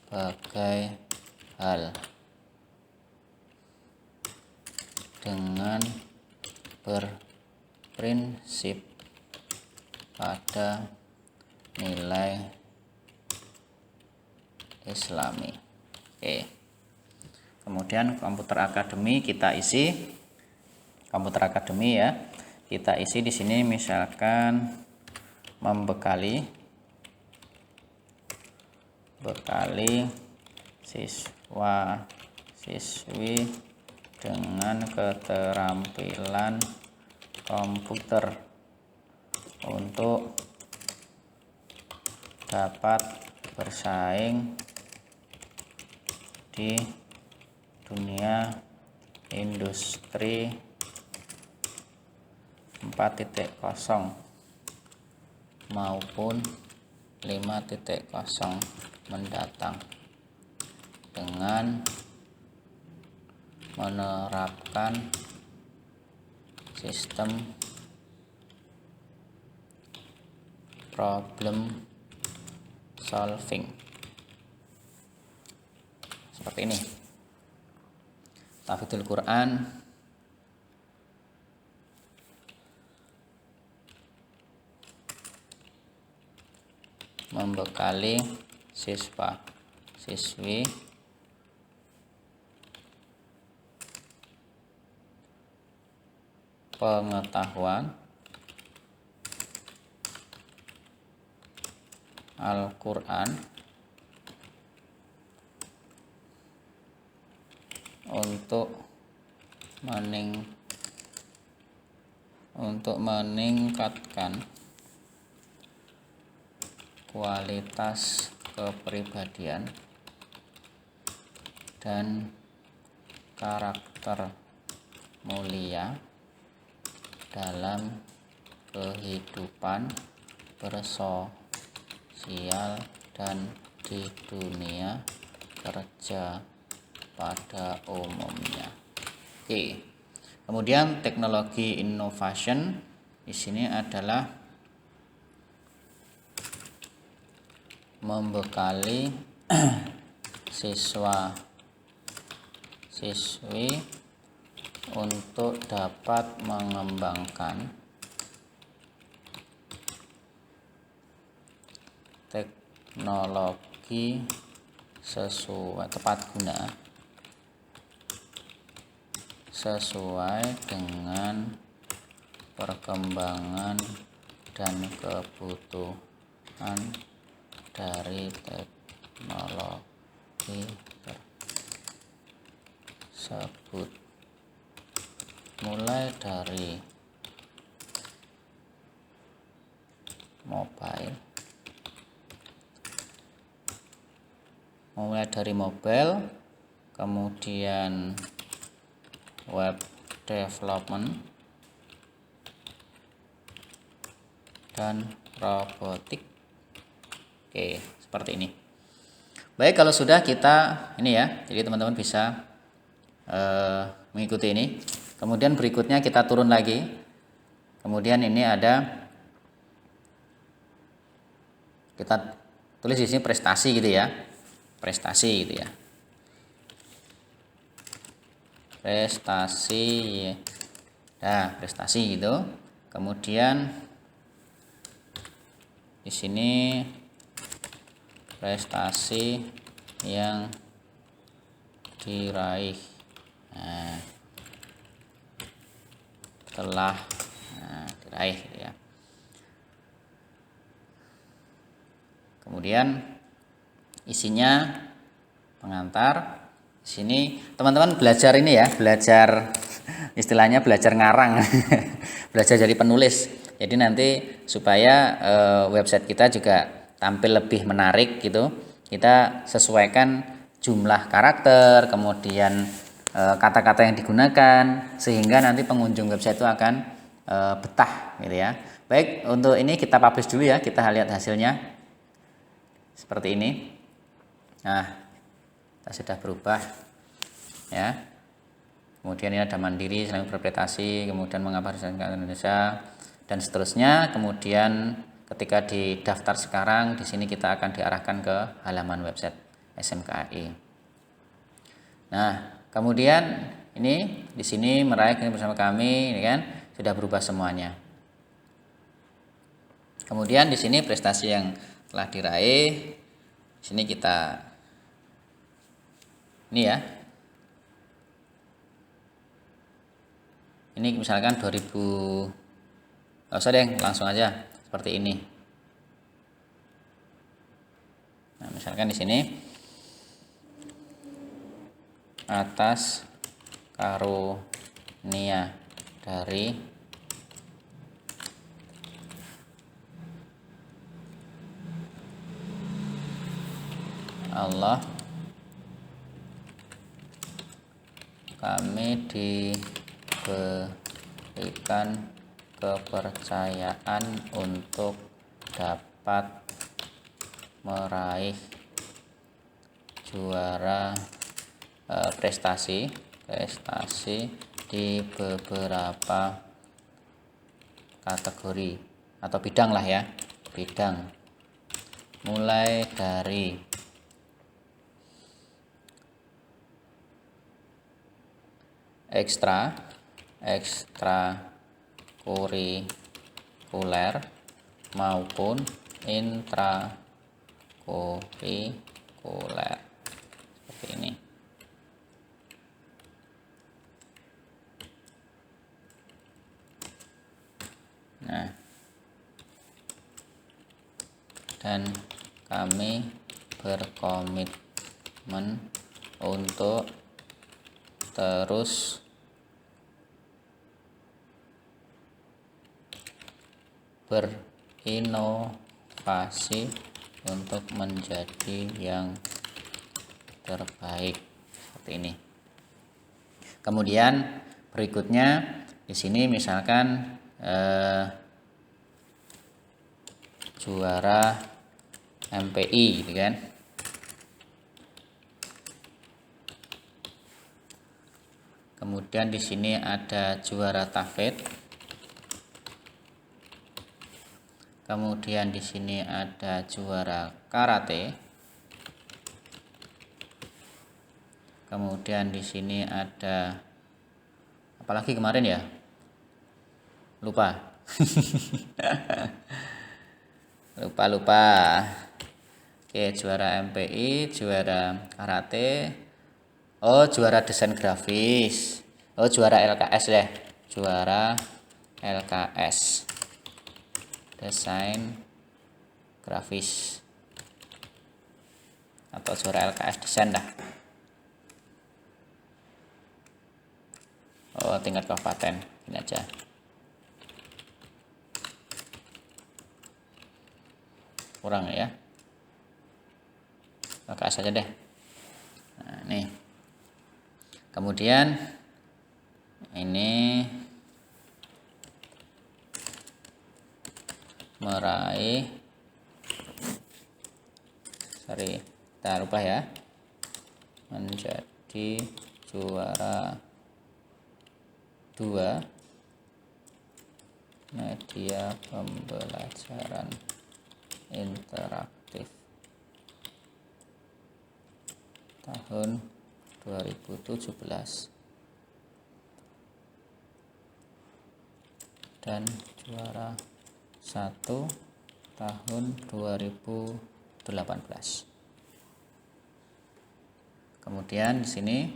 Speaker 1: berbagai hal dengan berprinsip pada nilai Islami. Oke. Kemudian komputer academy kita isi. Komputer academy ya. Kita isi di sini misalkan membekali siswa-siswi dengan keterampilan komputer untuk dapat bersaing di dunia industri 4.0 maupun 5.0 mendatang dengan menerapkan sistem problem solving. seperti ini. Tahfidzul Quran membekali siswi pengetahuan Al-Quran untuk meningkatkan kualitas kepribadian dan karakter mulia dalam kehidupan bersosial dan di dunia kerja pada umumnya. Oke. Kemudian teknologi innovation di sini adalah membekali siswi untuk dapat mengembangkan teknologi tepat guna sesuai dengan perkembangan dan kebutuhan dari teknologi tersebut, mulai dari mobile, kemudian web development dan robotik. Oke, seperti ini. Baik, kalau sudah kita ini ya, jadi teman-teman bisa mengikuti ini. Kemudian berikutnya kita turun lagi. Kemudian ini ada, kita tulis di sini prestasi gitu ya. Prestasi gitu ya. Prestasi ya. Nah, prestasi gitu. Kemudian di sini prestasi yang diraih telah diraih gitu ya. Kemudian isinya pengantar. Di sini teman-teman belajar ini ya, belajar istilahnya belajar ngarang, belajar jadi penulis. Jadi nanti supaya website kita juga tampil lebih menarik gitu, kita sesuaikan jumlah karakter, kemudian kata-kata yang digunakan, sehingga nanti pengunjung website itu akan betah gitu ya. Baik, untuk ini kita publish dulu ya, kita lihat hasilnya seperti ini. Nah, kita sudah berubah ya. Kemudian ini ada mandiri, selain interpretasi, kemudian mengapa di Indonesia dan seterusnya. Kemudian ketika di daftar sekarang, di sini kita akan diarahkan ke halaman website SMKAI. Nah, kemudian ini di sini meraih bersama kami, ini kan sudah berubah semuanya. Kemudian di sini prestasi yang telah diraih, di sini kita ini ya. Ini misalkan 2000, nggak usah deh, langsung aja seperti ini. Nah, misalkan di sini atas karunia dari Allah kami diberikan kepercayaan untuk dapat meraih juara prestasi di beberapa kategori atau bidang lah ya, bidang mulai dari ekstrakurikuler maupun intrakurikuler seperti ini. Nah, dan kami berkomitmen untuk terus berinovasi untuk menjadi yang terbaik seperti ini. Kemudian berikutnya di sini misalkan juara MPI gitu kan. Kemudian di sini ada juara TAFED. Kemudian di sini ada juara karate. Kemudian di sini ada apalagi kemarin ya? Lupa. lupa. Oke, juara MPI, juara karate. Oh, juara desain grafis. Oh, juara LKS deh. Juara LKS. Desain grafis. Atau juara LKS desain dah. Oh, tingkat kabupaten. Ini aja. Kurang ya. LKS aja deh. Nah, nih. Kemudian ini meraih, kita rubah ya, menjadi juara 2 media pembelajaran interaktif tahun 2017 dan juara 1 tahun 2018. Kemudian di sini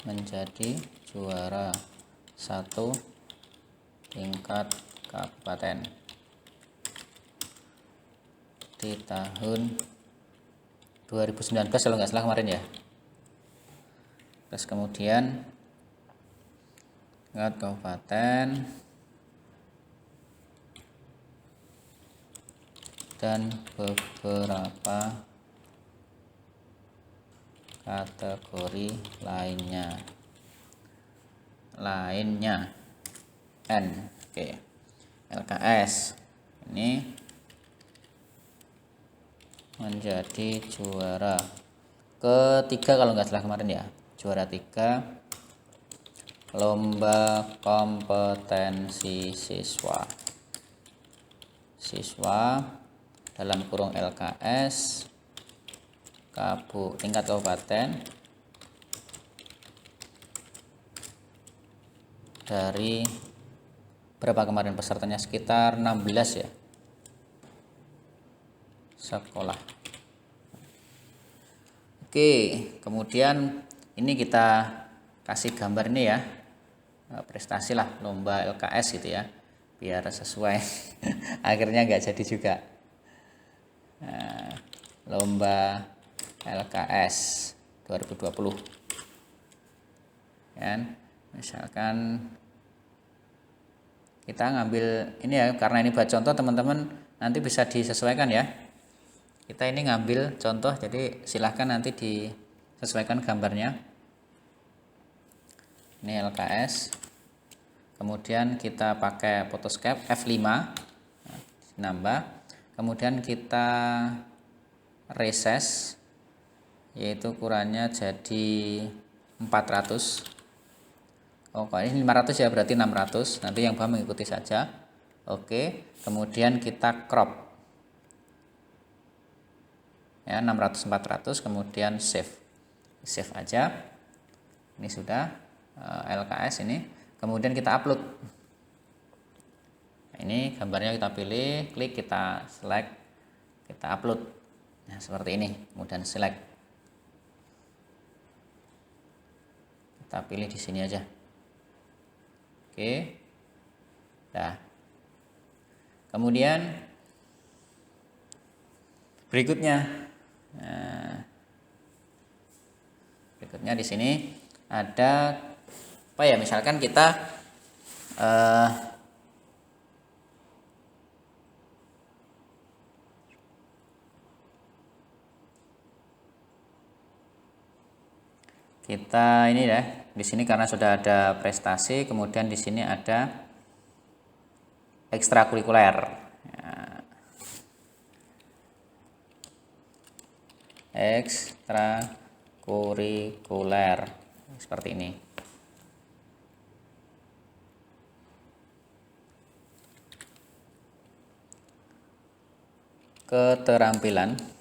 Speaker 1: menjadi juara 1 tingkat kabupaten di tahun 2019 kalau nggak salah kemarin ya. Terus kemudian tingkat kabupaten dan beberapa kategori lainnya N. Oke. LKS ini menjadi juara ketiga kalau nggak salah kemarin ya, juara 3 lomba kompetensi siswa dalam kurung LKS tingkat kabupaten dari berapa kemarin pesertanya, sekitar 16 ya sekolah. Oke, kemudian ini kita kasih gambar ini ya, prestasi lah lomba LKS gitu ya, biar sesuai. Akhirnya nggak jadi juga. Nah, lomba LKS 2020 kan, misalkan kita ngambil ini ya, karena ini buat contoh teman-teman nanti bisa disesuaikan ya. Kita ini ngambil contoh, jadi silahkan nanti disesuaikan gambarnya. Ini LKS, kemudian kita pakai Photoshop F5, nambah, kemudian kita resize, yaitu ukurannya jadi 400. Oh, kalau ini 500 ya, berarti 600. Nanti yang paham mengikuti saja. Oke, kemudian kita crop. ya 600 400, kemudian save aja. Ini sudah LKS ini, kemudian kita upload. Nah, ini gambarnya kita pilih, klik, kita select, kita upload. Nah, seperti ini, kemudian select, kita pilih di sini aja. Oke, nah kemudian berikutnya, di sini ada apa ya, misalkan kita ini ya, di sini karena sudah ada prestasi, kemudian di sini ada ekstrakurikuler. Ekstrakurikuler seperti ini. Keterampilan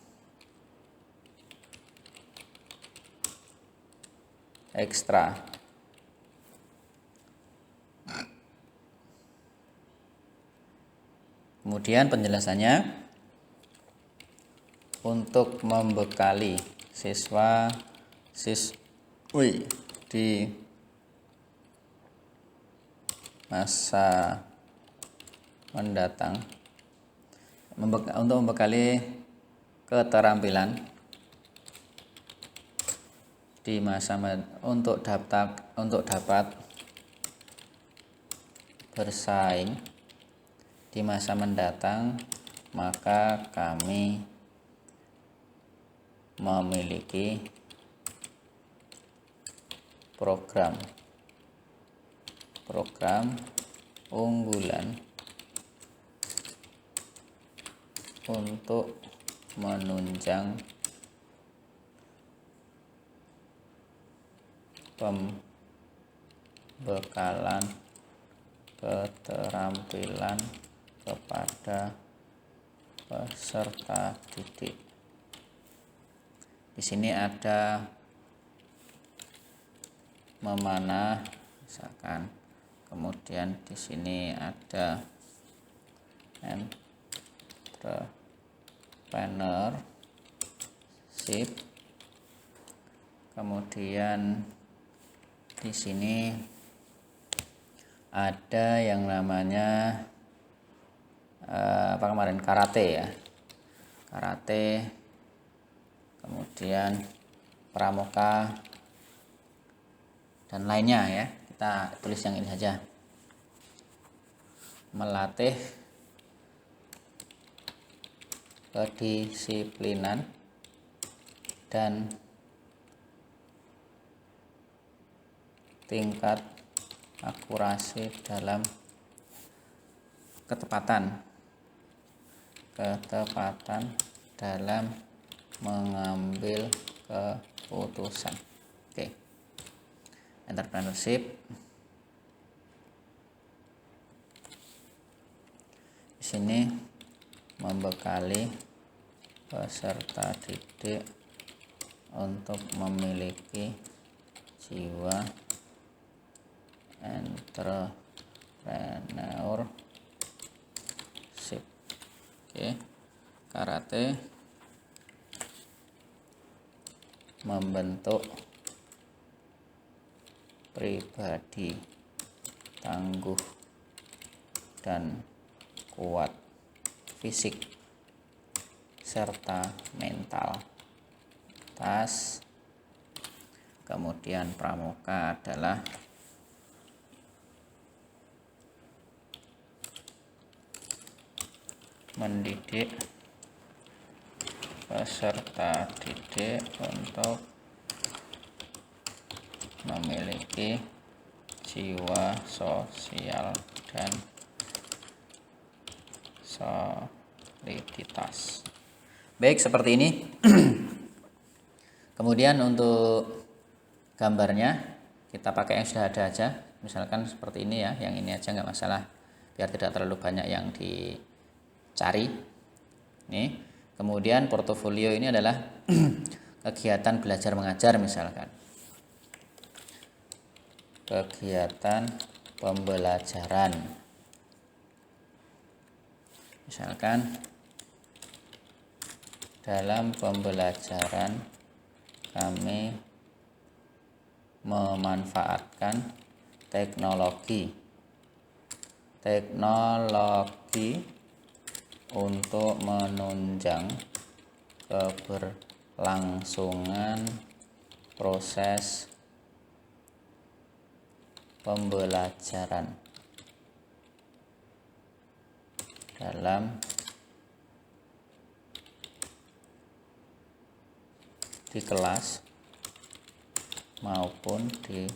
Speaker 1: ekstra. Kemudian penjelasannya, untuk membekali siswi di masa mendatang, untuk membekali keterampilan di masa untuk dapat bersaing di masa mendatang, maka kami memiliki program unggulan untuk menunjang pembekalan keterampilan kepada peserta didik. Di sini ada memanah misalkan, kemudian di sini ada entrepreneurship, kemudian di sini ada yang namanya karate ya, kemudian pramuka dan lainnya ya. Kita tulis yang ini saja, melatih kedisiplinan dan tingkat akurasi dalam ketepatan dalam mengambil keputusan. Oke. Entrepreneurship. Di sini membekali peserta didik untuk memiliki jiwa entrepreneurship. Oke. Karate membentuk pribadi tangguh dan kuat fisik serta mental. Kemudian pramuka adalah mendidik peserta didik untuk memiliki jiwa sosial dan soliditas. Baik, seperti ini. Kemudian untuk gambarnya kita pakai yang sudah ada aja, misalkan seperti ini ya, yang ini aja nggak masalah, biar tidak terlalu banyak yang dicari. Nih, Kemudian portofolio ini adalah kegiatan belajar mengajar misalkan. Kegiatan pembelajaran. Misalkan dalam pembelajaran kami memanfaatkan teknologi untuk menunjang keberlangsungan proses pembelajaran dalam di kelas maupun di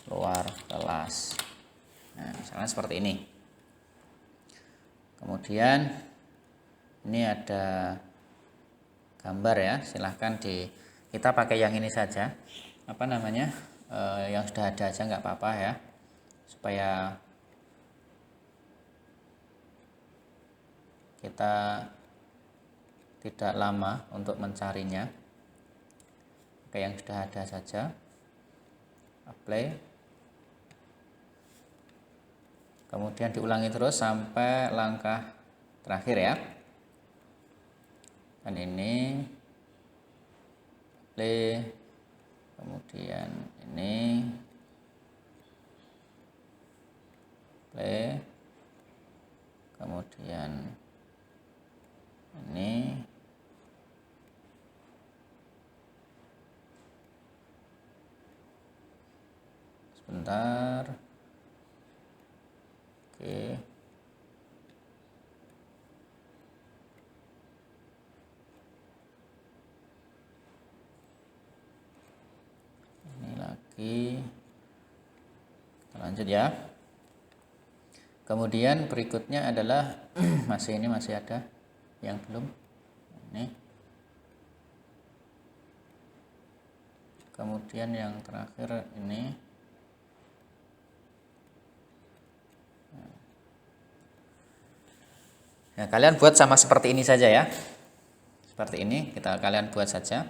Speaker 1: luar kelas. Nah, misalnya seperti ini. Kemudian ini ada gambar ya, silahkan kita pakai yang ini saja, apa namanya, yang sudah ada aja nggak apa-apa ya, supaya kita tidak lama untuk mencarinya. Oke, yang sudah ada saja, apply, kemudian diulangi terus sampai langkah terakhir ya. Dan ini play, kemudian ini play, kemudian ini sebentar. Oke, ini lagi, kita lanjut ya. Kemudian berikutnya adalah masih ada yang belum ini. Kemudian yang terakhir ini. Nah, kalian buat sama seperti ini saja ya. Seperti ini kalian buat saja.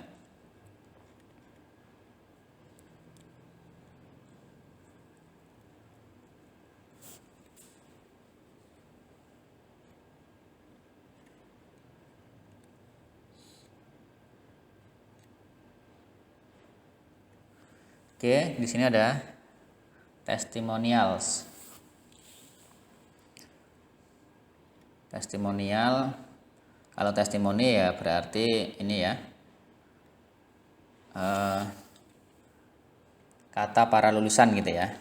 Speaker 1: Oke, di sini ada testimonials. Testimonial, kalau testimoni ya berarti ini ya, kata para lulusan gitu ya.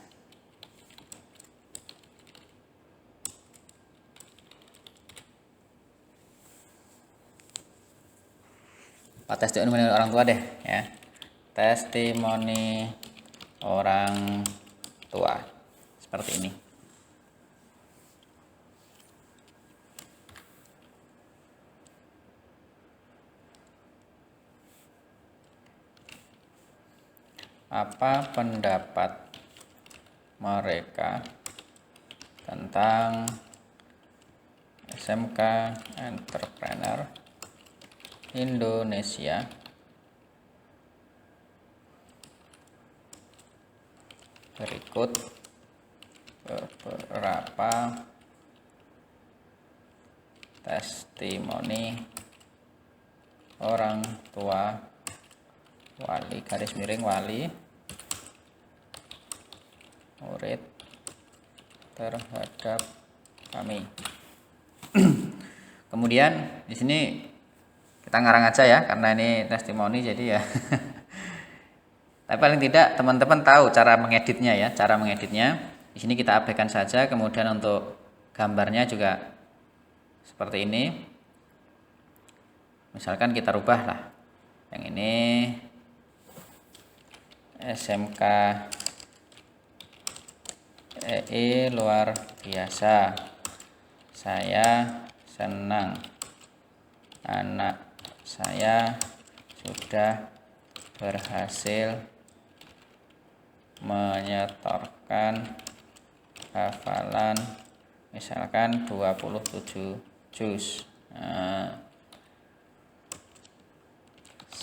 Speaker 1: Testimoni orang tua deh ya, testimoni orang tua seperti ini. Apa pendapat mereka tentang SMK Entrepreneur Indonesia berikut beberapa testimoni orang tua wali murid terhadap kami. Kemudian di sini kita ngarang aja ya, karena ini testimoni jadi ya. Tapi paling tidak teman-teman tahu cara mengeditnya ya, cara mengeditnya. Di sini kita abaikan saja. Kemudian untuk gambarnya juga seperti ini. Misalkan kita rubah lah. Yang ini SMK EI luar biasa. Saya senang anak saya sudah berhasil menyetorkan hafalan misalkan 27 juz. Nah,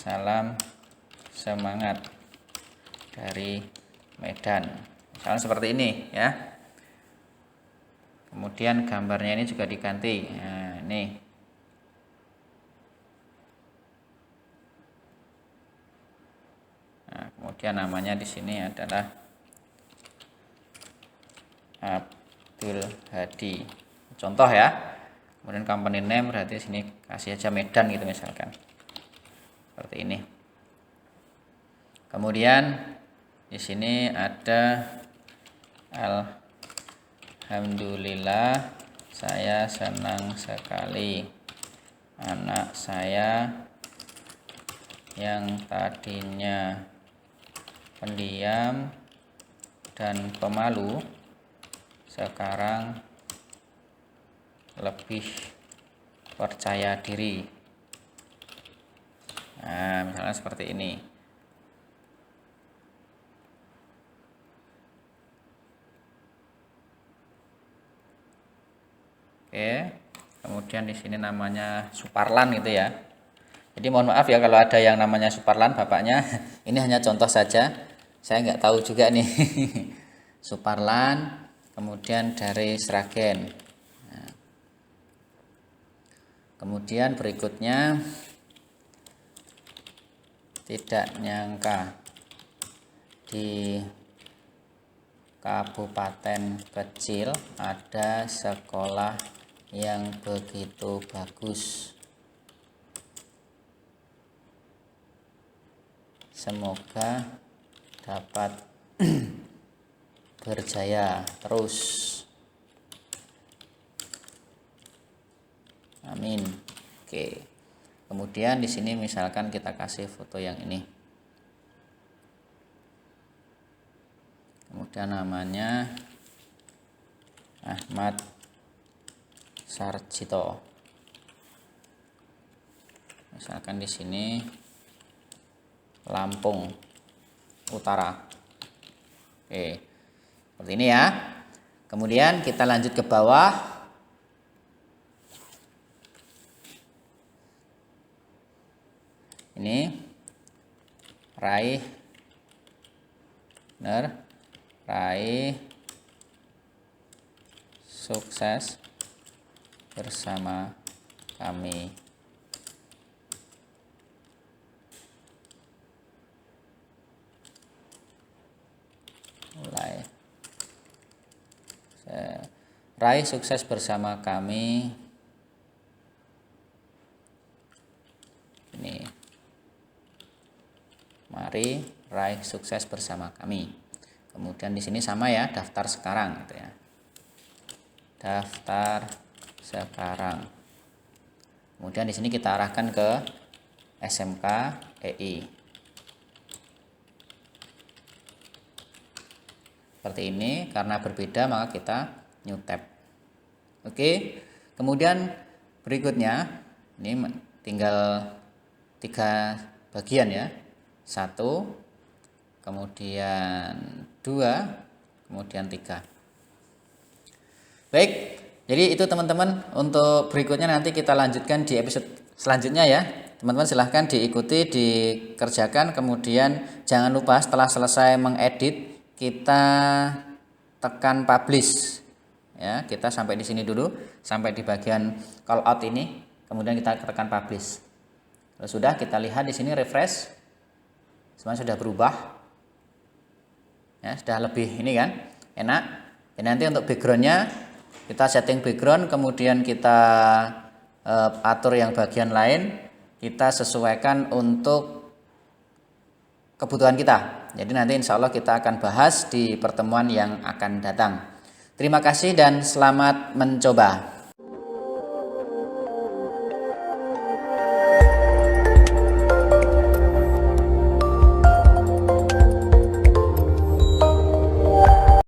Speaker 1: salam semangat dari Medan. Misalnya seperti ini ya. Kemudian gambarnya ini juga diganti. Nah, ini. Nah, kemudian namanya di sini adalah Abdul Hadi. Contoh ya. Kemudian company name berarti di sini kasih aja Medan gitu misalkan. Seperti ini. Kemudian di sini ada alhamdulillah saya senang sekali anak saya yang tadinya pendiam dan pemalu sekarang lebih percaya diri. Nah, misalnya seperti ini. Oke, kemudian di sini namanya Suparlan gitu ya. Jadi mohon maaf ya kalau ada yang namanya Suparlan bapaknya. Ini hanya contoh saja. Saya nggak tahu juga nih. Suparlan, kemudian dari Sragen. Nah, kemudian berikutnya tidak nyangka di kabupaten kecil ada sekolah yang begitu bagus. Semoga dapat berjaya terus. Amin. Oke. Kemudian di sini misalkan kita kasih foto yang ini. Kemudian namanya Ahmad Sarjito. Misalkan di sini Lampung Utara. Oke. Seperti ini ya. Kemudian kita lanjut ke bawah. Ini raih sukses bersama kami. Mulai. Raih sukses bersama kami. Ini. Mari raih sukses bersama kami. Kemudian di sini sama ya, daftar sekarang gitu ya. Daftar sekarang. Kemudian di sini kita arahkan ke SMK EI. Seperti ini, karena berbeda maka kita new tab. Oke. Kemudian berikutnya ini tinggal 3 bagian ya. 1, kemudian 2, kemudian 3. Baik, jadi itu teman-teman. Untuk berikutnya nanti kita lanjutkan di episode selanjutnya ya. Teman-teman silahkan diikuti, dikerjakan. Kemudian jangan lupa setelah selesai mengedit, kita tekan publish. Ya, kita sampai di sini dulu, sampai di bagian call out ini. Kemudian kita tekan publish. Kalau sudah, kita lihat di sini refresh. Semuanya sudah berubah. Ya, sudah lebih ini kan, enak. Dan nanti untuk backgroundnya kita setting background, kemudian kita atur yang bagian lain, kita sesuaikan untuk kebutuhan kita. Jadi nanti insya Allah kita akan bahas di pertemuan yang akan datang. Terima kasih dan selamat mencoba.